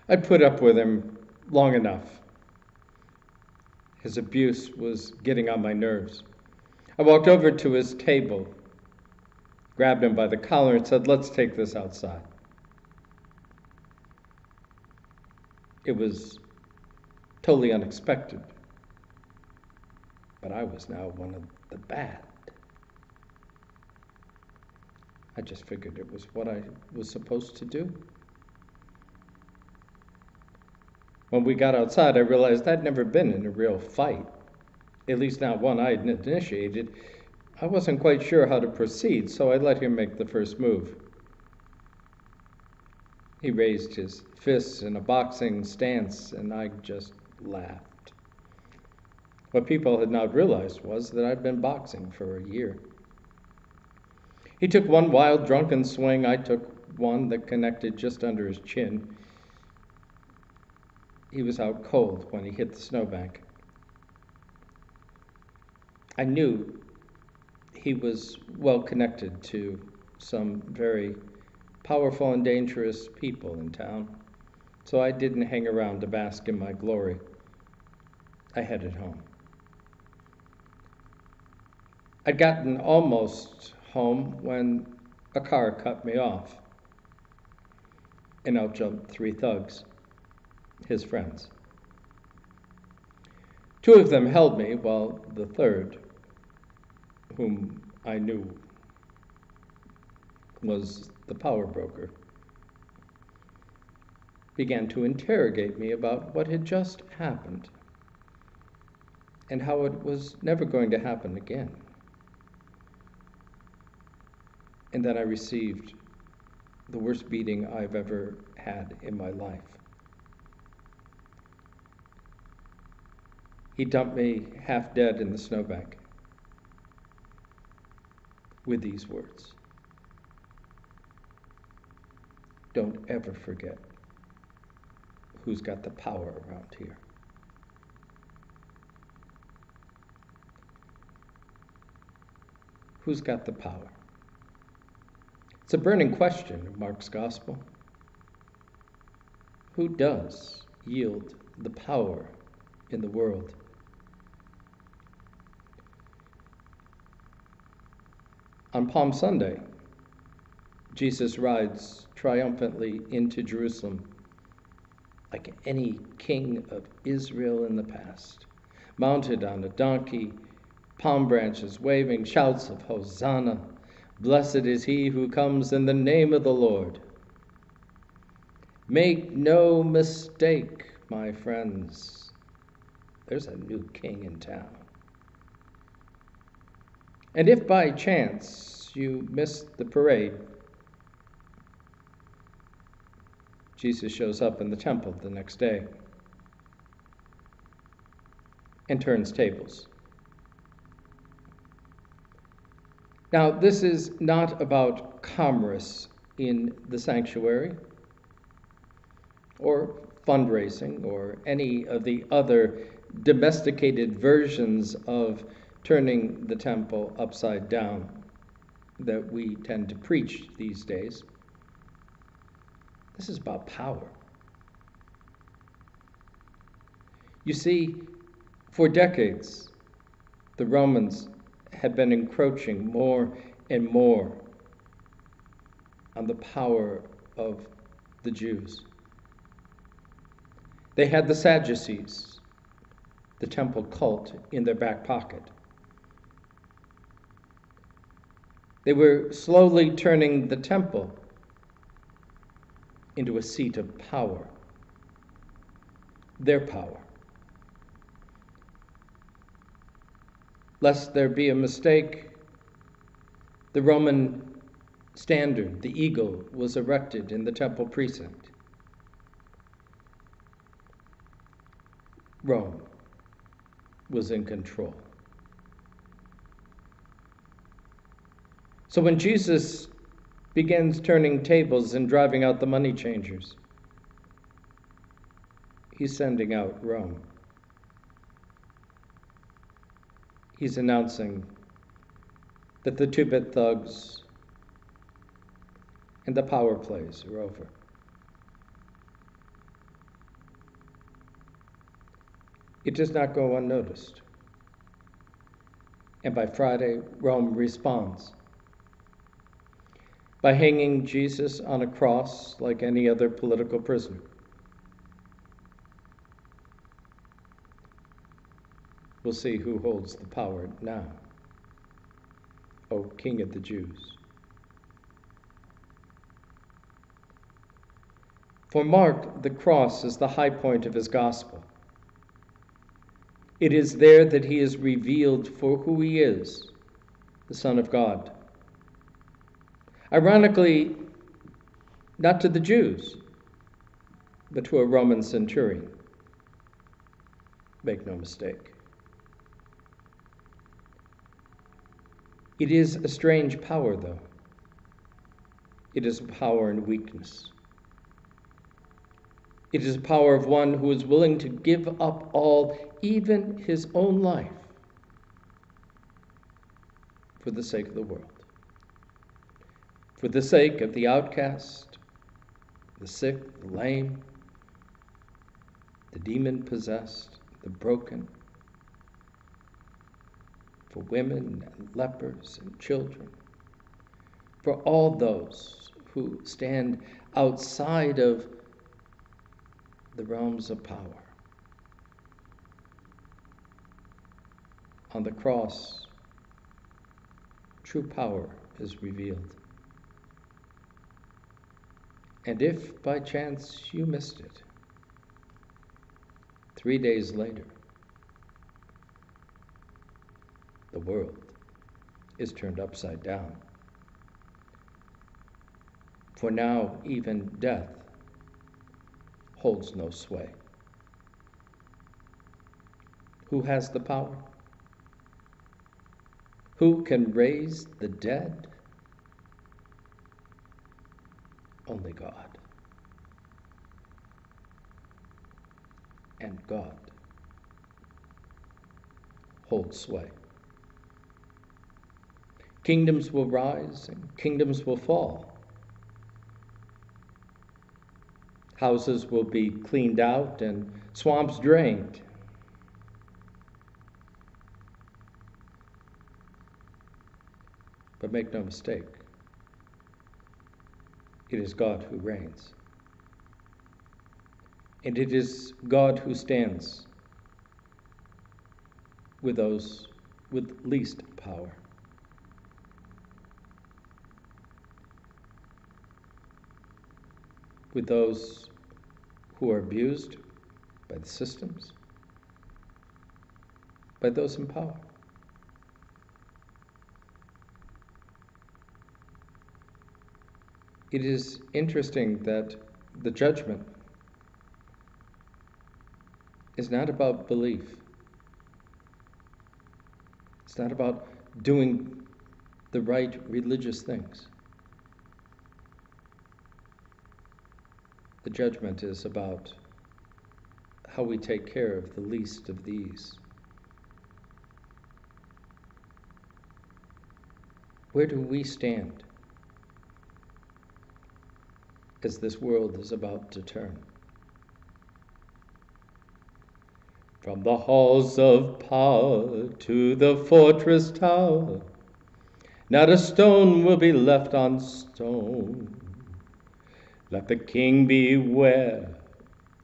I'd put up with him long enough. His abuse was getting on my nerves. I walked over to his table, grabbed him by the collar, and said, "Let's take this outside." It was totally unexpected, but I was now one of the bad. I just figured it was what I was supposed to do. When we got outside, I realized I'd never been in a real fight, at least not one I had initiated. I wasn't quite sure how to proceed, so I let him make the first move. He raised his fists in a boxing stance, and I just laughed. What people had not realized was that I'd been boxing for a year. He took one wild, drunken swing. I took one that connected just under his chin. He was out cold when he hit the snowbank. I knew he was well connected to some very powerful and dangerous people in town, so I didn't hang around to bask in my glory. I headed home. I'd gotten almost home when a car cut me off, and out jumped three thugs, his friends. Two of them held me, while the third, whom I knew was the power broker, began to interrogate me about what had just happened and how it was never going to happen again. And then I received the worst beating I've ever had in my life. He dumped me half dead in the snowbank with these words: "Don't ever forget who's got the power around here." Who's got the power? It's a burning question in Mark's gospel. Who does yield the power in the world? On Palm Sunday, Jesus rides triumphantly into Jerusalem like any king of Israel in the past, mounted on a donkey, palm branches waving, shouts of Hosanna. Blessed is he who comes in the name of the Lord. Make no mistake, my friends, there's a new king in town. And if by chance you missed the parade, Jesus shows up in the temple the next day and turns tables. Now, this is not about commerce in the sanctuary or fundraising or any of the other domesticated versions of turning the temple upside down that we tend to preach these days. This is about power. You see, for decades, the Romans had been encroaching more and more on the power of the Jews. They had the Sadducees, the temple cult, in their back pocket. They were slowly turning the temple into a seat of power, their power. Lest there be a mistake, the Roman standard, the eagle, was erected in the temple precinct. Rome was in control. So when Jesus begins turning tables and driving out the money changers, he's sending out Rome. He's announcing that the two-bit thugs and the power plays are over. It does not go unnoticed. And by Friday, Rome responds by hanging Jesus on a cross like any other political prisoner. We'll see who holds the power now. O King of the Jews. For Mark, the cross is the high point of his gospel. It is there that he is revealed for who he is, the Son of God. Ironically, not to the Jews, but to a Roman centurion. Make no mistake. It is a strange power, though. It is a power in weakness. It is a power of one who is willing to give up all, even his own life, for the sake of the world, for the sake of the outcast, the sick, the lame, the demon-possessed, the broken, for women and lepers and children, for all those who stand outside of the realms of power. On the cross, true power is revealed. And if by chance you missed it, 3 days later, the world is turned upside down. For now, even death holds no sway. Who has the power? Who can raise the dead? Only God. And God holds sway. Kingdoms will rise and kingdoms will fall. Houses will be cleaned out and swamps drained. But make no mistake, it is God who reigns. And it is God who stands with those with least power. With those who are abused by the systems, by those in power. It is interesting that the judgment is not about belief. It's not about doing the right religious things. The judgment is about how we take care of the least of these. Where do we stand as this world is about to turn? From the halls of power to the fortress tower, not a stone will be left on stone. Let the king beware,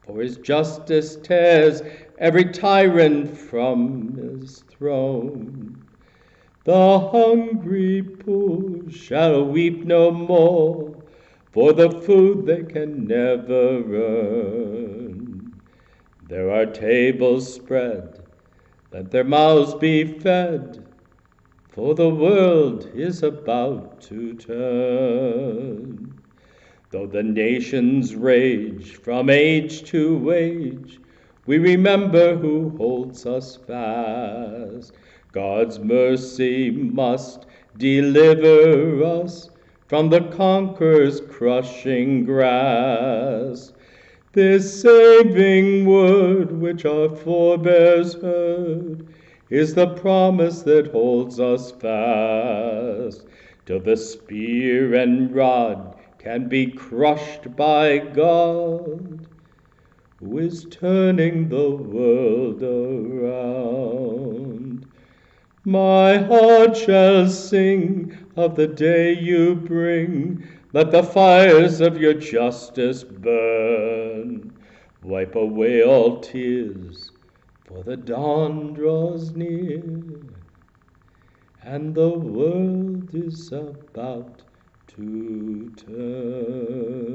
for his justice tears every tyrant from his throne. The hungry poor shall weep no more for the food they can never earn. There are tables spread, let their mouths be fed, for the world is about to turn. Though the nations rage from age to age, we remember who holds us fast. God's mercy must deliver us from the conqueror's crushing grasp. This saving word which our forebears heard is the promise that holds us fast, till the spear and rod can be crushed by God. who is turning the world around. My heart shall sing of the day you bring. Let the fires of your justice burn. Wipe away all tears, for the dawn draws near, and the world is about to turn.